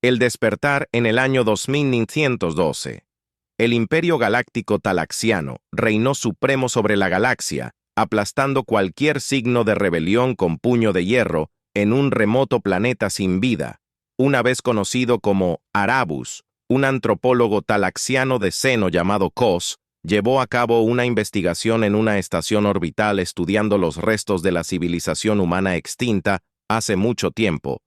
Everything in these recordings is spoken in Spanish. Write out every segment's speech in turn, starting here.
El despertar en el año 2912. El Imperio Galáctico Talaxiano reinó supremo sobre la galaxia, aplastando cualquier signo de rebelión con puño de hierro en un remoto planeta sin vida, una vez conocido como Arabus. Un antropólogo talaxiano de seno llamado Kos llevó a cabo una investigación en una estación orbital estudiando los restos de la civilización humana extinta hace mucho tiempo,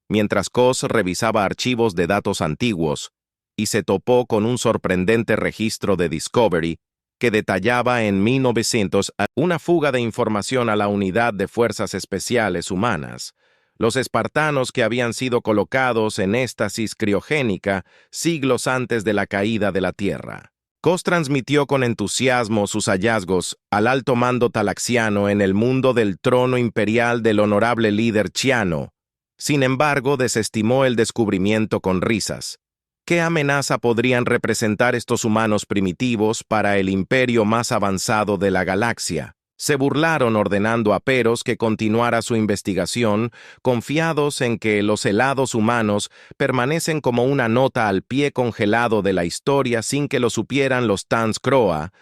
mientras Kos revisaba archivos de datos antiguos y se topó con un sorprendente registro de Discovery que detallaba en 1900 una fuga de información a la Unidad de Fuerzas Especiales Humanas, los espartanos que habían sido colocados en éstasis criogénica siglos antes de la caída de la Tierra. Kos transmitió con entusiasmo sus hallazgos al alto mando talaxiano en el mundo del trono imperial del honorable líder Chiano. Sin embargo, desestimó el descubrimiento con risas. ¿Qué amenaza podrían representar estos humanos primitivos para el imperio más avanzado de la galaxia? Se burlaron ordenando a Peros que continuara su investigación, confiados en que los helados humanos permanecen como una nota al pie congelado de la historia sin que lo supieran los Tans Croa.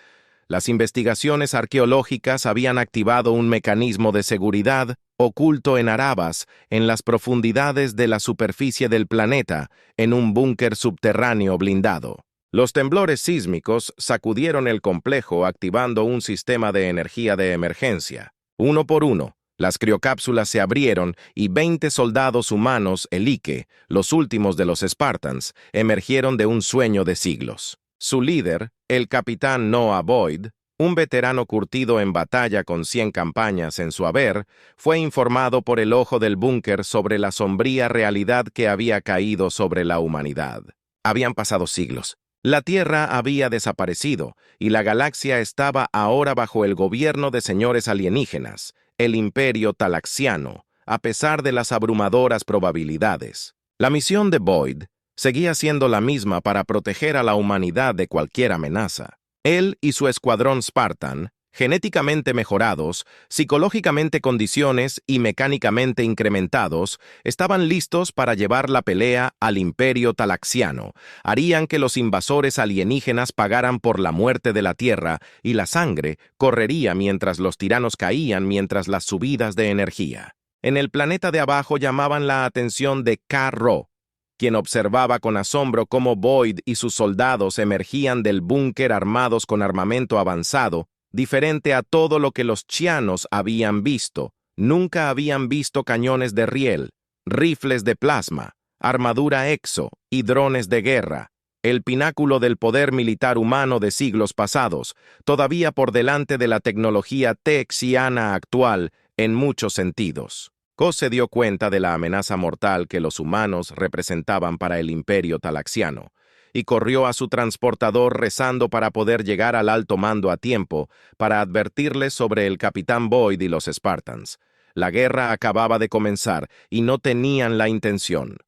Las investigaciones arqueológicas habían activado un mecanismo de seguridad oculto en Arabas, en las profundidades de la superficie del planeta, en un búnker subterráneo blindado. Los temblores sísmicos sacudieron el complejo activando un sistema de energía de emergencia. Uno por uno, las criocápsulas se abrieron y 20 soldados humanos Elike, los últimos de los Spartans, emergieron de un sueño de siglos. Su líder, el capitán Noah Boyd, un veterano curtido en batalla con 100 campañas en su haber, fue informado por el ojo del búnker sobre la sombría realidad que había caído sobre la humanidad. Habían pasado siglos. La Tierra había desaparecido y la galaxia estaba ahora bajo el gobierno de señores alienígenas, el Imperio Talaxiano, a pesar de las abrumadoras probabilidades. La misión de Boyd seguía siendo la misma para proteger a la humanidad de cualquier amenaza. Él y su escuadrón Spartan, genéticamente mejorados, psicológicamente condiciones y mecánicamente incrementados, estaban listos para llevar la pelea al Imperio Talaxiano. Harían que los invasores alienígenas pagaran por la muerte de la Tierra y la sangre correría mientras los tiranos caían mientras las subidas de energía. En el planeta de abajo llamaban la atención de Ka-Ro, quien observaba con asombro cómo Boyd y sus soldados emergían del búnker armados con armamento avanzado, diferente a todo lo que los chianos habían visto. Nunca habían visto cañones de riel, rifles de plasma, armadura exo y drones de guerra. El pináculo del poder militar humano de siglos pasados, todavía por delante de la tecnología texiana actual en muchos sentidos. Kos se dio cuenta de la amenaza mortal que los humanos representaban para el imperio talaxiano, y corrió a su transportador rezando para poder llegar al alto mando a tiempo para advertirles sobre el capitán Boyd y los Spartans. La guerra acababa de comenzar y no tenían la intención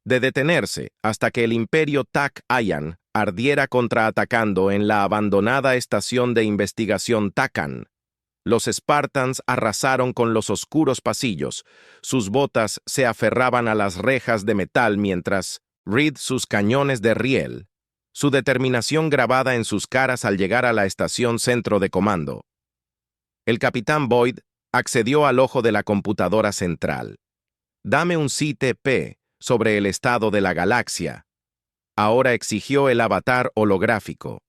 de detenerse hasta que el imperio Tak-Ayan ardiera contraatacando en la abandonada estación de investigación Takan. Los Spartans arrasaron con los oscuros pasillos, sus botas se aferraban a las rejas de metal mientras Reed sus cañones de riel, su determinación grabada en sus caras al llegar a la estación centro de comando. El capitán Boyd accedió al ojo de la computadora central. «Dame un CTP sobre el estado de la galaxia». Ahora exigió el avatar holográfico.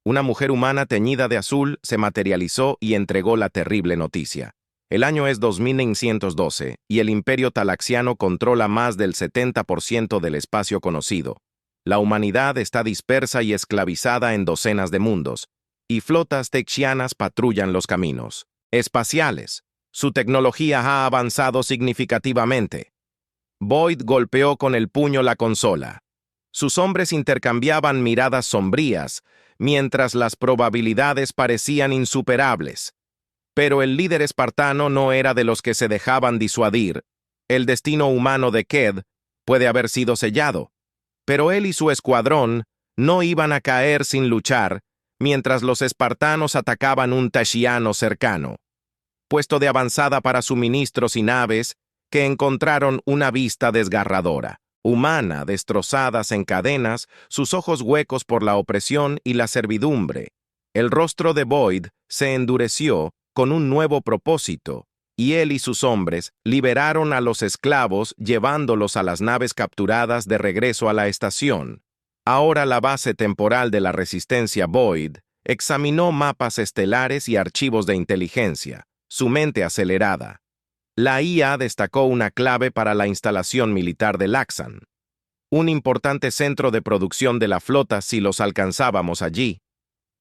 Una mujer humana teñida de azul se materializó y entregó la terrible noticia. El año es 2912 y el imperio talaxiano controla más del 70% del espacio conocido. La humanidad está dispersa y esclavizada en docenas de mundos, y flotas texianas patrullan los caminos espaciales. Su tecnología ha avanzado significativamente. Boyd golpeó con el puño la consola. Sus hombres intercambiaban miradas sombrías, mientras las probabilidades parecían insuperables. Pero el líder espartano no era de los que se dejaban disuadir. El destino humano de Ked puede haber sido sellado, pero él y su escuadrón no iban a caer sin luchar, mientras los espartanos atacaban un tashiano cercano, puesto de avanzada para suministros y naves que encontraron una vista desgarradora. humana, destrozadas en cadenas, sus ojos huecos por la opresión y la servidumbre. El rostro de Boyd se endureció con un nuevo propósito, y él y sus hombres liberaron a los esclavos llevándolos a las naves capturadas de regreso a la estación. Ahora la base temporal de la resistencia Boyd examinó mapas estelares y archivos de inteligencia, su mente acelerada. La IA destacó una clave para la instalación militar de Laxan, un importante centro de producción de la flota si los alcanzábamos allí.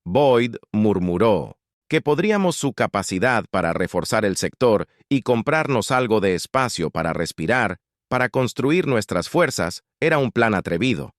Boyd murmuró que podríamos su capacidad para reforzar el sector y comprarnos algo de espacio para respirar, para construir nuestras fuerzas, era un plan atrevido.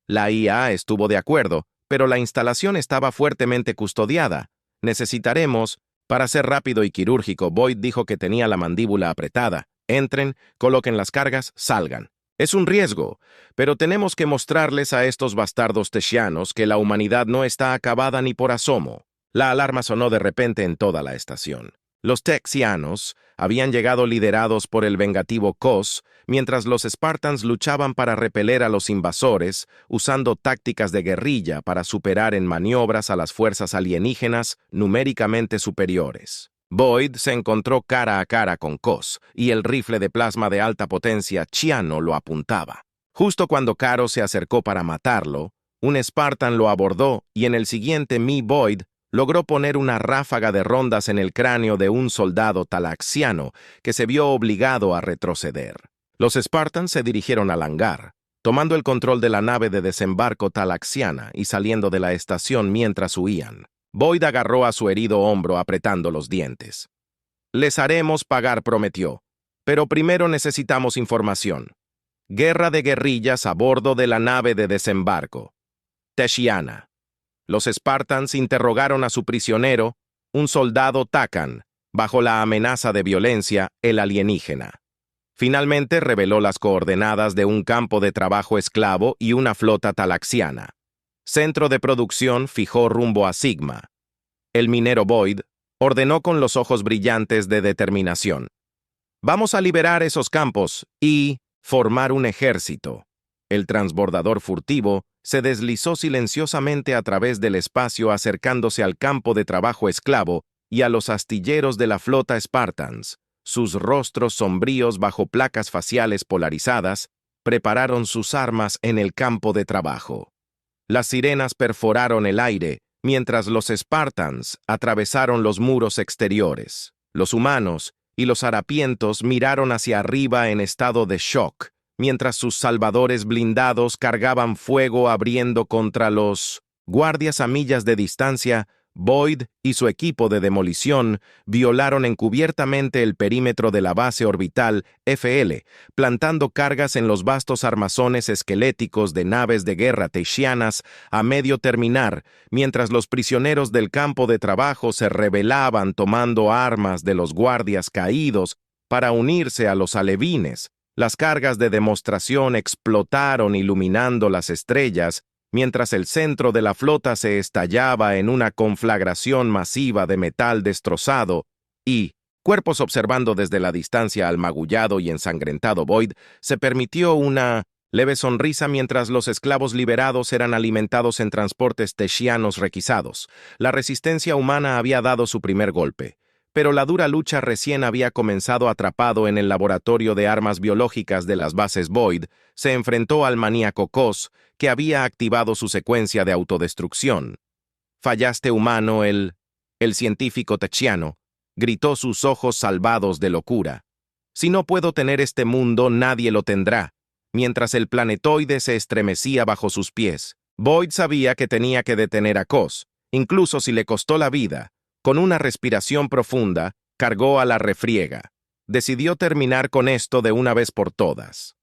La IA estuvo de acuerdo, pero la instalación estaba fuertemente custodiada. Necesitaremos, para ser rápido y quirúrgico, Boyd dijo que tenía la mandíbula apretada. Entren, coloquen las cargas, salgan. Es un riesgo, pero tenemos que mostrarles a estos bastardos teshianos que la humanidad no está acabada ni por asomo. La alarma sonó de repente en toda la estación. Los texianos habían llegado liderados por el vengativo Kos, mientras los Spartans luchaban para repeler a los invasores, usando tácticas de guerrilla para superar en maniobras a las fuerzas alienígenas numéricamente superiores. Boyd se encontró cara a cara con Kos, y el rifle de plasma de alta potencia Chiano lo apuntaba. Justo cuando Caro se acercó para matarlo, un Spartan lo abordó y en el siguiente Boyd logró poner una ráfaga de rondas en el cráneo de un soldado talaxiano que se vio obligado a retroceder. Los Spartans se dirigieron al hangar, tomando el control de la nave de desembarco talaxiana y saliendo de la estación mientras huían. Boyd agarró a su herido hombro apretando los dientes. Les haremos pagar, prometió, pero primero necesitamos información. Guerra de guerrillas a bordo de la nave de desembarco. Teshiana. Los Spartans interrogaron a su prisionero, un soldado Takan, bajo la amenaza de violencia, el alienígena. Finalmente reveló las coordenadas de un campo de trabajo esclavo y una flota talaxiana. Centro de producción fijó rumbo a Sigma. El minero Boyd ordenó con los ojos brillantes de determinación. Vamos a liberar esos campos y formar un ejército. El transbordador furtivo se deslizó silenciosamente a través del espacio acercándose al campo de trabajo esclavo y a los astilleros de la flota Spartans. Sus rostros sombríos bajo placas faciales polarizadas prepararon sus armas en el campo de trabajo. Las sirenas perforaron el aire mientras los Spartans atravesaron los muros exteriores. Los humanos y los harapientos miraron hacia arriba en estado de shock, mientras sus salvadores blindados cargaban fuego abriendo contra los guardias a millas de distancia. Boyd y su equipo de demolición violaron encubiertamente el perímetro de la base orbital FL, plantando cargas en los vastos armazones esqueléticos de naves de guerra teshianas a medio terminar, mientras los prisioneros del campo de trabajo se rebelaban tomando armas de los guardias caídos para unirse a los alevines. Las cargas de demostración explotaron iluminando las estrellas, mientras el centro de la flota se estallaba en una conflagración masiva de metal destrozado y, cuerpos observando desde la distancia al magullado y ensangrentado Boyd, se permitió una leve sonrisa mientras los esclavos liberados eran alimentados en transportes teshianos requisados. La resistencia humana había dado su primer golpe, pero la dura lucha recién había comenzado. Atrapado en el laboratorio de armas biológicas de las bases Boyd, se enfrentó al maníaco Kos, que había activado su secuencia de autodestrucción. «Fallaste, humano, el científico techiano», gritó, sus ojos salvados de locura. «Si no puedo tener este mundo, nadie lo tendrá», mientras el planetoide se estremecía bajo sus pies. Boyd sabía que tenía que detener a Kos, incluso si le costó la vida. Con una respiración profunda, cargó a la refriega. Decidió terminar con esto de una vez por todas.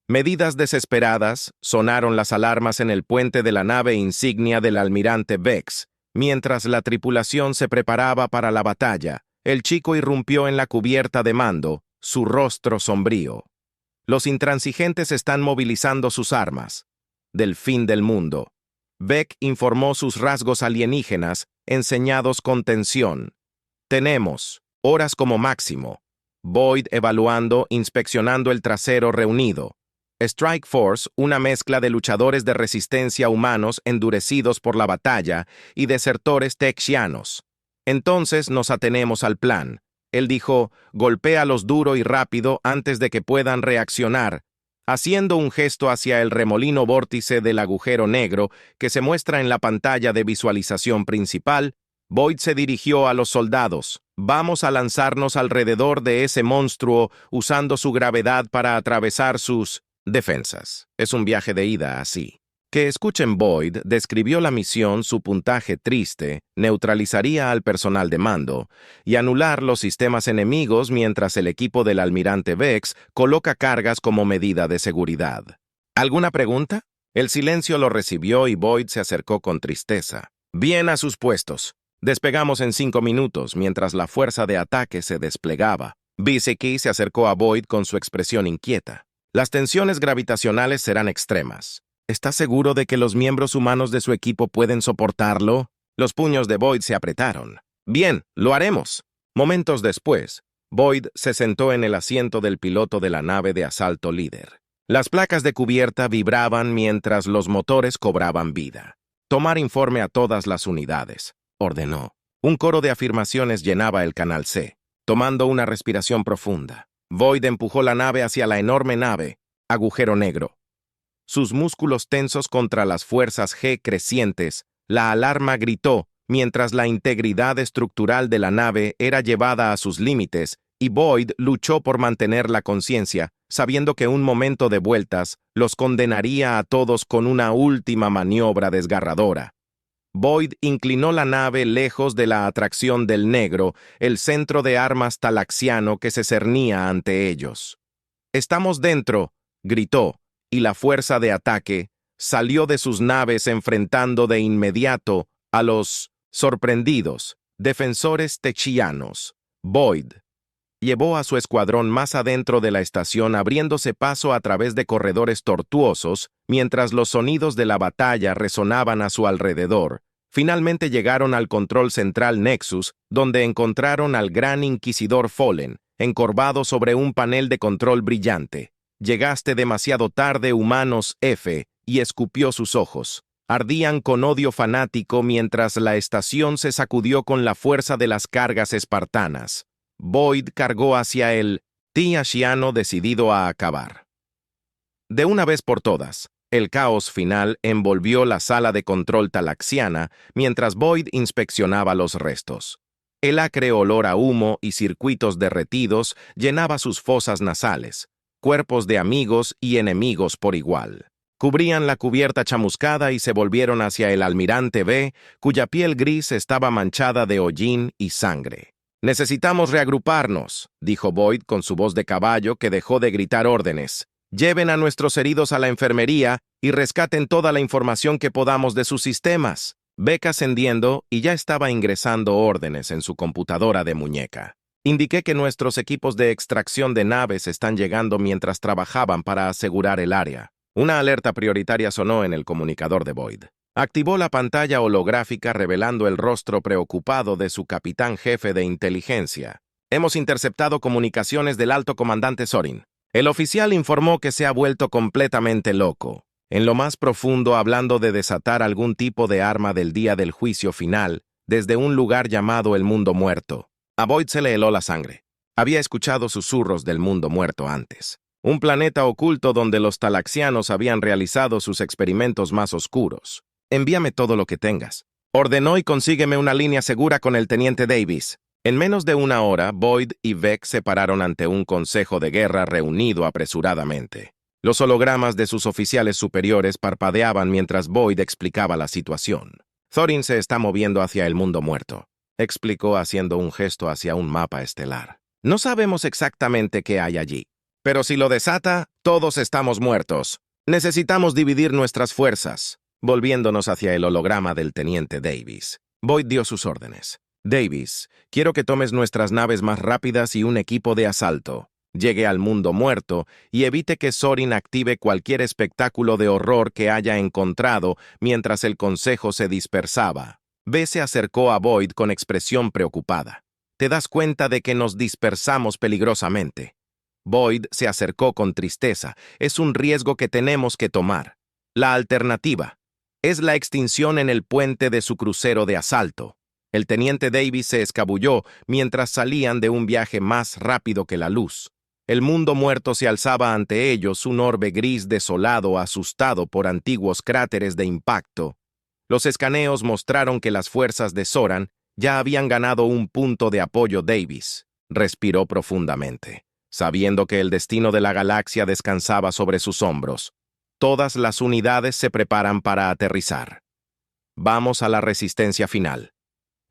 Medidas desesperadas, sonaron las alarmas en el puente de la nave insignia del almirante Vex. Mientras la tripulación se preparaba para la batalla, el chico irrumpió en la cubierta de mando, su rostro sombrío. Los intransigentes están movilizando sus armas. Del fin del mundo. Beck informó sus rasgos alienígenas, enseñados con tensión. Tenemos horas como máximo. Boyd evaluando, inspeccionando el trasero reunido. Strike Force, una mezcla de luchadores de resistencia humanos endurecidos por la batalla y desertores texianos. Entonces nos atenemos al plan. Él dijo, golpéalos duro y rápido antes de que puedan reaccionar, haciendo un gesto hacia el remolino vórtice del agujero negro que se muestra en la pantalla de visualización principal. Boyd se dirigió a los soldados. Vamos a lanzarnos alrededor de ese monstruo usando su gravedad para atravesar sus defensas. Es un viaje de ida así. Que escuchen Boyd describió la misión, su puntaje triste, neutralizaría al personal de mando y anular los sistemas enemigos mientras el equipo del almirante Vex coloca cargas como medida de seguridad. ¿Alguna pregunta? El silencio lo recibió y Boyd se acercó con tristeza. Bien a sus puestos. Despegamos en 5 minutos mientras la fuerza de ataque se desplegaba. Visiki se acercó a Boyd con su expresión inquieta. Las tensiones gravitacionales serán extremas. ¿Está seguro de que los miembros humanos de su equipo pueden soportarlo? Los puños de Boyd se apretaron. Bien, lo haremos. Momentos después, Boyd se sentó en el asiento del piloto de la nave de asalto líder. Las placas de cubierta vibraban mientras los motores cobraban vida. Tomar informe a todas las unidades, ordenó. Un coro de afirmaciones llenaba el canal C. Tomando una respiración profunda, Boyd empujó la nave hacia la enorme nave, agujero negro. Sus músculos tensos contra las fuerzas G crecientes, la alarma gritó mientras la integridad estructural de la nave era llevada a sus límites y Boyd luchó por mantener la conciencia, sabiendo que un momento de vueltas los condenaría a todos con una última maniobra desgarradora. Boyd inclinó la nave lejos de la atracción del negro, el centro de armas talaxiano que se cernía ante ellos. «Estamos dentro», gritó, y la fuerza de ataque salió de sus naves enfrentando de inmediato a los sorprendidos defensores techianos. Boyd llevó a su escuadrón más adentro de la estación abriéndose paso a través de corredores tortuosos mientras los sonidos de la batalla resonaban a su alrededor. Finalmente llegaron al control central Nexus, donde encontraron al gran inquisidor Fallen, encorvado sobre un panel de control brillante. «Llegaste demasiado tarde, humanos F», y escupió sus ojos. Ardían con odio fanático mientras la estación se sacudió con la fuerza de las cargas espartanas. Boyd cargó hacia el Tiashiano decidido a acabar. De una vez por todas, el caos final envolvió la sala de control talaxiana mientras Boyd inspeccionaba los restos. El acre olor a humo y circuitos derretidos llenaba sus fosas nasales. Cuerpos de amigos y enemigos por igual. Cubrían la cubierta chamuscada y se volvieron hacia el almirante B, cuya piel gris estaba manchada de hollín y sangre. «Necesitamos reagruparnos», dijo Boyd con su voz de caballo que dejó de gritar órdenes. «Lleven a nuestros heridos a la enfermería y rescaten toda la información que podamos de sus sistemas». Beck ascendiendo y ya estaba ingresando órdenes en su computadora de muñeca. «Indiqué que nuestros equipos de extracción de naves están llegando mientras trabajaban para asegurar el área». Una alerta prioritaria sonó en el comunicador de Boyd. Activó la pantalla holográfica revelando el rostro preocupado de su capitán jefe de inteligencia. «Hemos interceptado comunicaciones del alto comandante Sorin. El oficial informó que se ha vuelto completamente loco. En lo más profundo hablando de desatar algún tipo de arma del día del juicio final, desde un lugar llamado el mundo muerto». A Boyd se le heló la sangre. Había escuchado susurros del mundo muerto antes. Un planeta oculto donde los talaxianos habían realizado sus experimentos más oscuros. «Envíame todo lo que tengas», ordenó, y consígueme una línea segura con el teniente Davis. En menos de una hora, Boyd y Beck se pararon ante un consejo de guerra reunido apresuradamente. Los hologramas de sus oficiales superiores parpadeaban mientras Boyd explicaba la situación. «Thorin se está moviendo hacia el mundo muerto», explicó haciendo un gesto hacia un mapa estelar. «No sabemos exactamente qué hay allí, pero si lo desata, todos estamos muertos. Necesitamos dividir nuestras fuerzas». Volviéndonos hacia el holograma del teniente Davis, Boyd dio sus órdenes. «Davis, quiero que tomes nuestras naves más rápidas y un equipo de asalto. Llegue al mundo muerto y evite que Sorin active cualquier espectáculo de horror que haya encontrado mientras el consejo se dispersaba». B se acercó a Boyd con expresión preocupada. «¿Te das cuenta de que nos dispersamos peligrosamente?» Boyd se acercó con tristeza. Es un riesgo que tenemos que tomar. La alternativa es la extinción en el puente de su crucero de asalto. El teniente Davis se escabulló mientras salían de un viaje más rápido que la luz. El mundo muerto se alzaba ante ellos, un orbe gris desolado, asustado por antiguos cráteres de impacto. Los escaneos mostraron que las fuerzas de Zoran ya habían ganado un punto de apoyo. Davis respiró profundamente, sabiendo que el destino de la galaxia descansaba sobre sus hombros. Todas las unidades se preparan para aterrizar. Vamos a la resistencia final.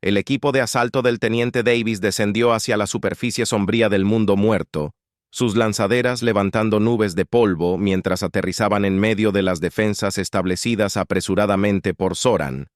El equipo de asalto del teniente Davis descendió hacia la superficie sombría del mundo muerto, sus lanzaderas levantando nubes de polvo mientras aterrizaban en medio de las defensas establecidas apresuradamente por Zoran.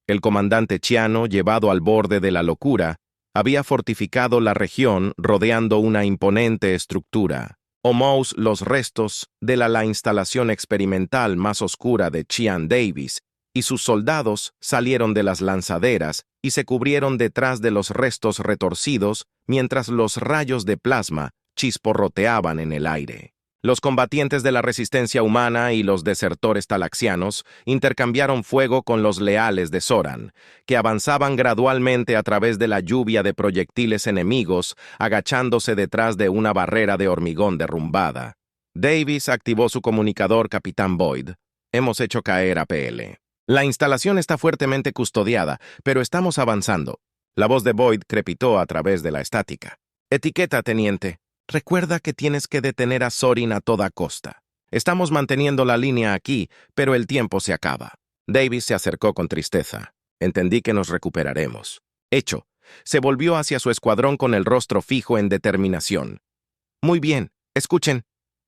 El comandante Chiano, llevado al borde de la locura, había fortificado la región rodeando una imponente estructura. Omous, los restos de la instalación experimental más oscura de Chian Davis, y sus soldados salieron de las lanzaderas y se cubrieron detrás de los restos retorcidos mientras los rayos de plasma chisporroteaban en el aire. Los combatientes de la resistencia humana y los desertores talaxianos intercambiaron fuego con los leales de Zoran, que avanzaban gradualmente a través de la lluvia de proyectiles enemigos, agachándose detrás de una barrera de hormigón derrumbada. Davis activó su comunicador. Capitán Boyd, hemos hecho caer a PL. La instalación está fuertemente custodiada, pero estamos avanzando. La voz de Boyd crepitó a través de la estática. Etiqueta, teniente. Recuerda que tienes que detener a Zorin a toda costa. Estamos manteniendo la línea aquí, pero el tiempo se acaba. Davis se acercó con tristeza. Entendí que nos recuperaremos. Hecho. Se volvió hacia su escuadrón con el rostro fijo en determinación. Muy bien, escuchen.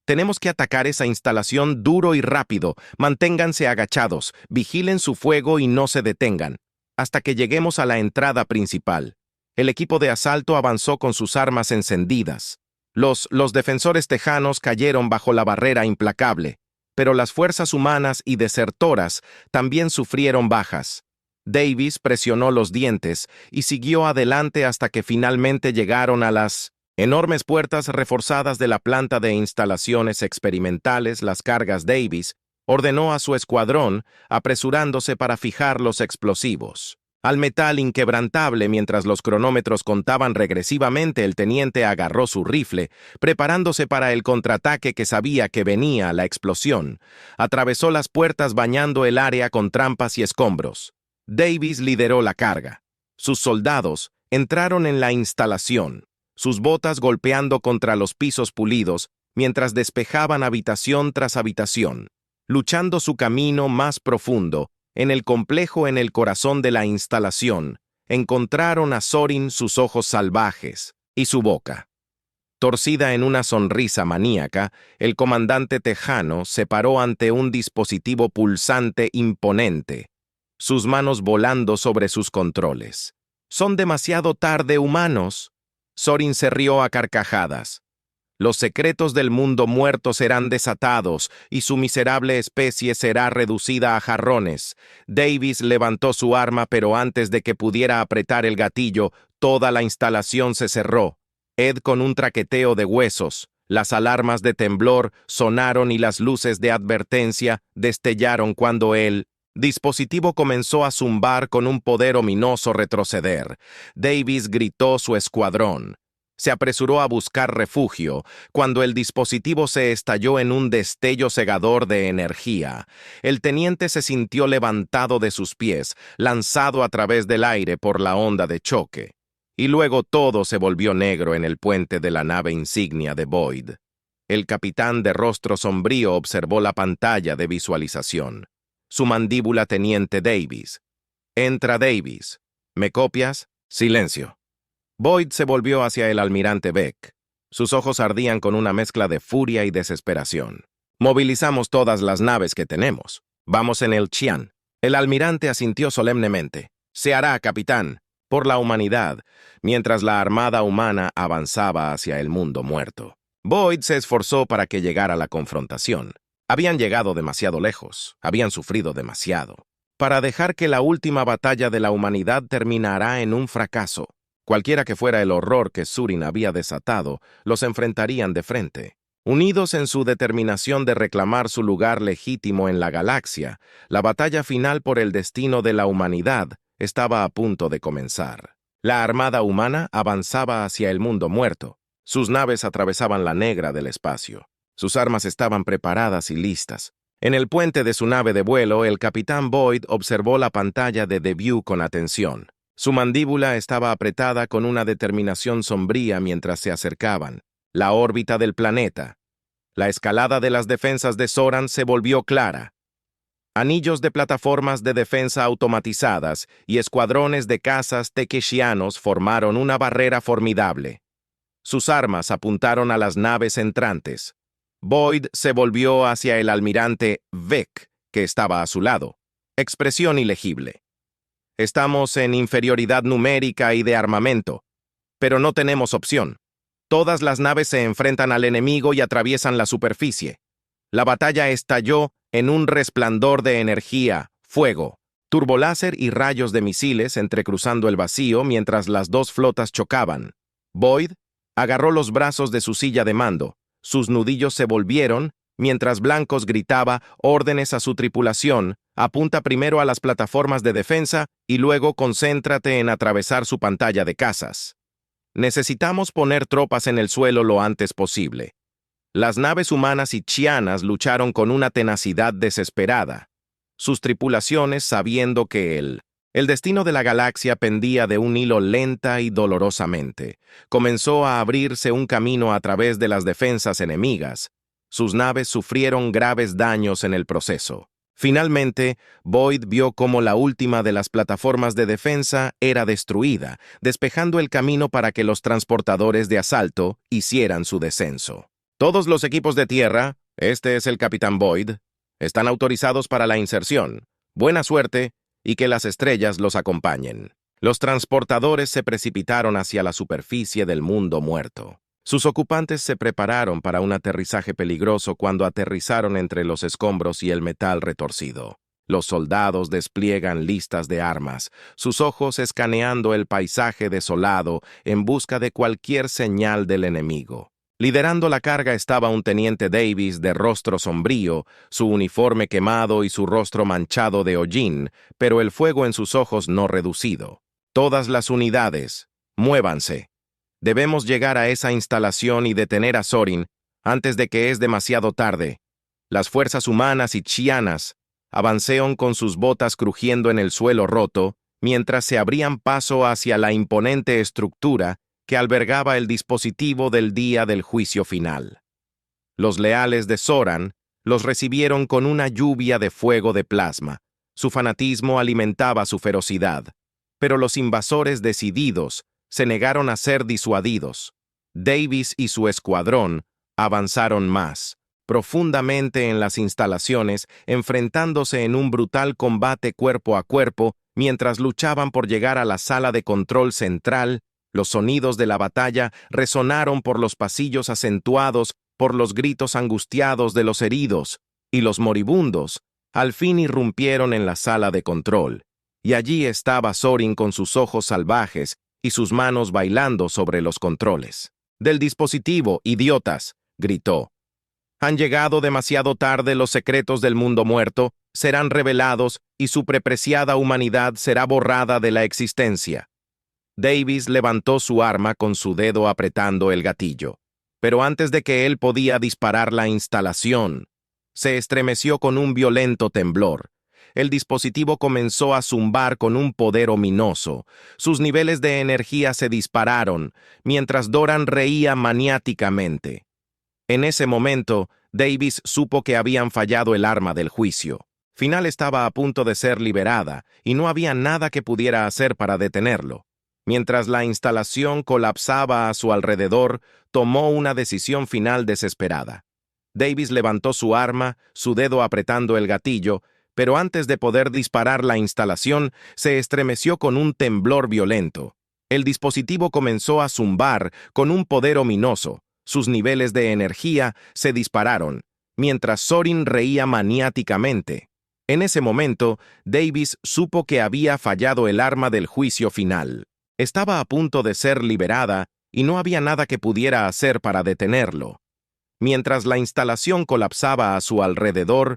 Tenemos que atacar esa instalación duro y rápido. Manténganse agachados, vigilen su fuego y no se detengan, hasta que lleguemos a la entrada principal. El equipo de asalto avanzó con sus armas encendidas. Los defensores tejanos cayeron bajo la barrera implacable, pero las fuerzas humanas y desertoras también sufrieron bajas. Davis presionó los dientes y siguió adelante hasta que finalmente llegaron a las enormes puertas reforzadas de la planta de instalaciones experimentales. Las cargas. Davis ordenó a su escuadrón, apresurándose para fijar los explosivos al metal inquebrantable. Mientras los cronómetros contaban regresivamente, el teniente agarró su rifle, preparándose para el contraataque que sabía que venía. La explosión atravesó las puertas bañando el área con trampas y escombros. Davis lideró la carga. Sus soldados entraron en la instalación, sus botas golpeando contra los pisos pulidos, mientras despejaban habitación tras habitación, luchando su camino más profundo. En el complejo, en el corazón de la instalación, encontraron a Zorin, sus ojos salvajes y su boca torcida en una sonrisa maníaca. El comandante tejano se paró ante un dispositivo pulsante imponente, sus manos volando sobre sus controles. «Son demasiado tarde, humanos». Zorin se rió a carcajadas. Los secretos del mundo muerto serán desatados y su miserable especie será reducida a jarrones. Davis levantó su arma, pero antes de que pudiera apretar el gatillo, toda la instalación se cerró. Con un traqueteo de huesos, las alarmas de temblor sonaron y las luces de advertencia destellaron cuando el dispositivo comenzó a zumbar con un poder ominoso. Retroceder. Davis gritó su escuadrón. Se apresuró a buscar refugio cuando el dispositivo se estalló en un destello cegador de energía. El teniente se sintió levantado de sus pies, lanzado a través del aire por la onda de choque. Y luego todo se volvió negro en el puente de la nave insignia de Boyd. El capitán de rostro sombrío observó la pantalla de visualización. Su mandíbula. Teniente Davis. Entra, Davis. ¿Me copias? Silencio. Boyd se volvió hacia el almirante Beck. Sus ojos ardían con una mezcla de furia y desesperación. Movilizamos todas las naves que tenemos. Vamos en el Chian. El almirante asintió solemnemente. Se hará, capitán, por la humanidad, mientras la armada humana avanzaba hacia el mundo muerto. Boyd se esforzó para que llegara la confrontación. Habían llegado demasiado lejos, habían sufrido demasiado, para dejar que la última batalla de la humanidad terminara en un fracaso. Cualquiera que fuera el horror que Surin había desatado, los enfrentarían de frente. Unidos en su determinación de reclamar su lugar legítimo en la galaxia, la batalla final por el destino de la humanidad estaba a punto de comenzar. La armada humana avanzaba hacia el mundo muerto. Sus naves atravesaban la negra del espacio. Sus armas estaban preparadas y listas. En el puente de su nave de vuelo, el capitán Boyd observó la pantalla de The View con atención. Su mandíbula estaba apretada con una determinación sombría mientras se acercaban. La órbita del planeta. La escalada de las defensas de Zoran se volvió clara. Anillos de plataformas de defensa automatizadas y escuadrones de cazas tekeshianos formaron una barrera formidable. Sus armas apuntaron a las naves entrantes. Boyd se volvió hacia el almirante Vec, que estaba a su lado. Expresión ilegible. Estamos en inferioridad numérica y de armamento, pero no tenemos opción. Todas las naves se enfrentan al enemigo y atraviesan la superficie. La batalla estalló en un resplandor de energía, fuego, turboláser y rayos de misiles entrecruzando el vacío mientras las dos flotas chocaban. Boyd agarró los brazos de su silla de mando. Sus nudillos se volvieron, mientras Blancos gritaba órdenes a su tripulación: apunta primero a las plataformas de defensa y luego concéntrate en atravesar su pantalla de cazas. Necesitamos poner tropas en el suelo lo antes posible. Las naves humanas y chianas lucharon con una tenacidad desesperada. Sus tripulaciones, sabiendo que el destino de la galaxia pendía de un hilo lenta y dolorosamente, comenzó a abrirse un camino a través de las defensas enemigas. Sus naves sufrieron graves daños en el proceso. Finalmente, Boyd vio cómo la última de las plataformas de defensa era destruida, despejando el camino para que los transportadores de asalto hicieran su descenso. Todos los equipos de tierra, este es el capitán Boyd, están autorizados para la inserción. Buena suerte y que las estrellas los acompañen. Los transportadores se precipitaron hacia la superficie del mundo muerto. Sus ocupantes se prepararon para un aterrizaje peligroso cuando aterrizaron entre los escombros y el metal retorcido. Los soldados despliegan listas de armas, sus ojos escaneando el paisaje desolado en busca de cualquier señal del enemigo. Liderando la carga estaba un teniente Davis de rostro sombrío, su uniforme quemado y su rostro manchado de hollín, pero el fuego en sus ojos no reducido. Todas las unidades, muévanse. Debemos llegar a esa instalación y detener a Zorin antes de que es demasiado tarde. Las fuerzas humanas y chianas avanzaron con sus botas crujiendo en el suelo roto, mientras se abrían paso hacia la imponente estructura que albergaba el dispositivo del día del juicio final. Los leales de Zoran los recibieron con una lluvia de fuego de plasma. Su fanatismo alimentaba su ferocidad, pero los invasores decididos se negaron a ser disuadidos. Davis y su escuadrón avanzaron más, profundamente en las instalaciones, enfrentándose en un brutal combate cuerpo a cuerpo, mientras luchaban por llegar a la sala de control central. Los sonidos de la batalla resonaron por los pasillos acentuados por los gritos angustiados de los heridos, y los moribundos al fin irrumpieron en la sala de control. Y allí estaba Zorin con sus ojos salvajes y sus manos bailando sobre los controles. «Del dispositivo, idiotas», gritó. «Han llegado demasiado tarde, los secretos del mundo muerto serán revelados y su prepreciada humanidad será borrada de la existencia». Davis levantó su arma con su dedo apretando el gatillo, pero antes de que él podía disparar la instalación, se estremeció con un violento temblor. El dispositivo comenzó a zumbar con un poder ominoso. Sus niveles de energía se dispararon, mientras Doran reía maniáticamente. En ese momento, Davis supo que habían fallado el arma del juicio. Final estaba a punto de ser liberada, y no había nada que pudiera hacer para detenerlo. Mientras la instalación colapsaba a su alrededor, tomó una decisión final desesperada. Davis levantó su arma, su dedo apretando el gatillo, pero antes de poder disparar la instalación, se estremeció con un temblor violento. El dispositivo comenzó a zumbar con un poder ominoso. Sus niveles de energía se dispararon, mientras Zorin reía maniáticamente. En ese momento, Davis supo que había fallado el arma del juicio final. Estaba a punto de ser liberada y no había nada que pudiera hacer para detenerlo. Mientras la instalación colapsaba a su alrededor,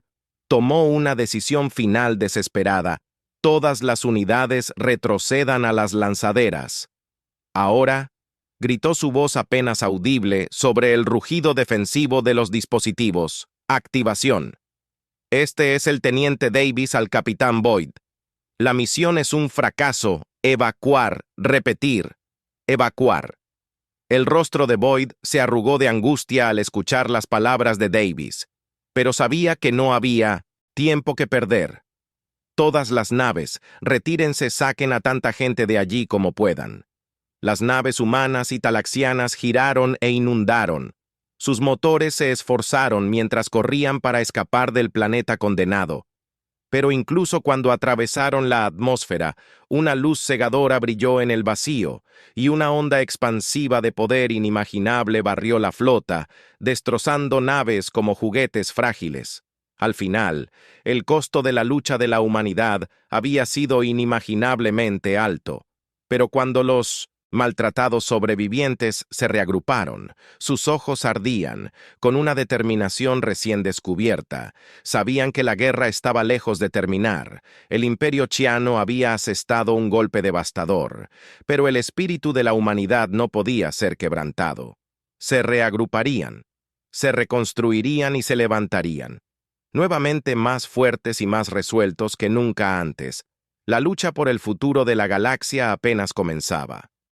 tomó una decisión final desesperada. Todas las unidades retrocedan a las lanzaderas. Ahora, gritó su voz apenas audible sobre el rugido defensivo de los dispositivos. Activación. Este es el teniente Davis al capitán Boyd. La misión es un fracaso. Evacuar. Repetir. Evacuar. El rostro de Boyd se arrugó de angustia al escuchar las palabras de Davis, pero sabía que no había tiempo que perder. Todas las naves, retírense, saquen a tanta gente de allí como puedan. Las naves humanas y talaxianas giraron e inundaron. Sus motores se esforzaron mientras corrían para escapar del planeta condenado. Pero incluso cuando atravesaron la atmósfera, una luz cegadora brilló en el vacío, y una onda expansiva de poder inimaginable barrió la flota, destrozando naves como juguetes frágiles. Al final, el costo de la lucha de la humanidad había sido inimaginablemente alto. Pero cuando los maltratados sobrevivientes se reagruparon, sus ojos ardían, con una determinación recién descubierta. Sabían que la guerra estaba lejos de terminar. El Imperio Chiano había asestado un golpe devastador, pero el espíritu de la humanidad no podía ser quebrantado. Se reagruparían, se reconstruirían y se levantarían, nuevamente más fuertes y más resueltos que nunca antes. La lucha por el futuro de la galaxia apenas comenzaba.